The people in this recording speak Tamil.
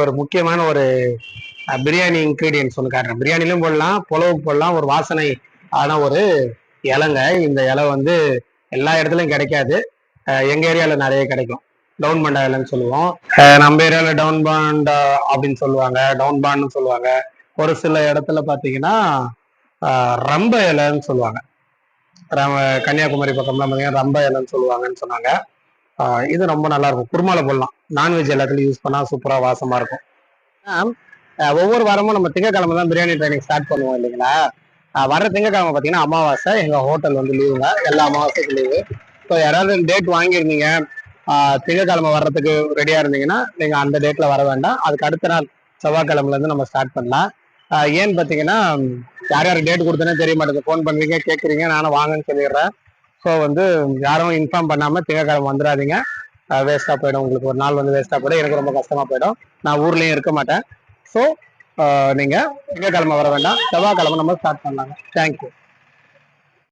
ஒரு முக்கியமான ஒரு பிரியாணி இன்கிரீடியன்ஸ் ஒன்று காட்டுறேன். பிரியாணிலும் போடலாம், புலவுக்கு போடலாம். ஒரு வாசனை ஆன ஒரு இலைங்க. இந்த இலை வந்து எல்லா இடத்துலையும் கிடைக்காது. எங்க ஏரியாவில் நிறைய கிடைக்கும். டவுன் பண்டா இலைன்னு சொல்லுவோம். நம்ம ஏரியாவில் டவுன் பாண்டா அப்படின்னு சொல்லுவாங்க, டவுன் பான்னு சொல்லுவாங்க. ஒரு சில இடத்துல பார்த்தீங்கன்னா ரம்ப இலைன்னு சொல்லுவாங்க. கன்னியாகுமரி பக்கம்லாம் பார்த்தீங்கன்னா ரம்ப இலைன்னு சொல்லுவாங்கன்னு சொன்னாங்க. இது ரொம்ப நல்லா இருக்கும். குருமால போடலாம். நான்வெஜ் எல்லாத்துலையும் யூஸ் பண்ணா சூப்பரா வாசமா இருக்கும். ஒவ்வொரு வாரமும் நம்ம திங்கக்கிழமை தான் பிரியாணி ட்ரைனிங் ஸ்டார்ட் பண்ணுவோம் இல்லைங்களா? வர திங்கக்கிழமை பார்த்தீங்கன்னா அமாவாசை. எங்க ஹோட்டல் வந்து லீவுங்க, எல்லா அமாவாசைக்கும் லீவு. ஸோ யாராவது டேட் வாங்கியிருந்தீங்க, திங்கக்கிழமை வர்றதுக்கு ரெடியா இருந்தீங்கன்னா நீங்க அந்த டேட்ல வர வேண்டாம். அதுக்கு அடுத்த நாள் செவ்வாய்க்கிழமைல இருந்து நம்ம ஸ்டார்ட் பண்ணலாம். ஏன்னு பார்த்தீங்கன்னா யார் யார் டேட் கொடுத்தனே தெரிய மாட்டேங்குது. ஃபோன் பண்ணுறீங்க, கேட்குறீங்க, நானும் வாங்கன்னு சொல்லிடுறேன். ஸோ வந்து யாரும் இன்ஃபார்ம் பண்ணாம திங்கக்கிழமை வந்துடாதீங்க. வேஸ்டா போயிடும். உங்களுக்கு ஒரு நாள் வந்து வேஸ்டா போயிடும். எனக்கு ரொம்ப கஷ்டமா போயிடும். நான் ஊர்லயும் இருக்க மாட்டேன். ஸோ நீங்க திங்கக்கிழமை வர வேண்டாம், செவ்வாய்க்கிழமை நம்ம ஸ்டார்ட் பண்ணலாங்க. தேங்க்யூ.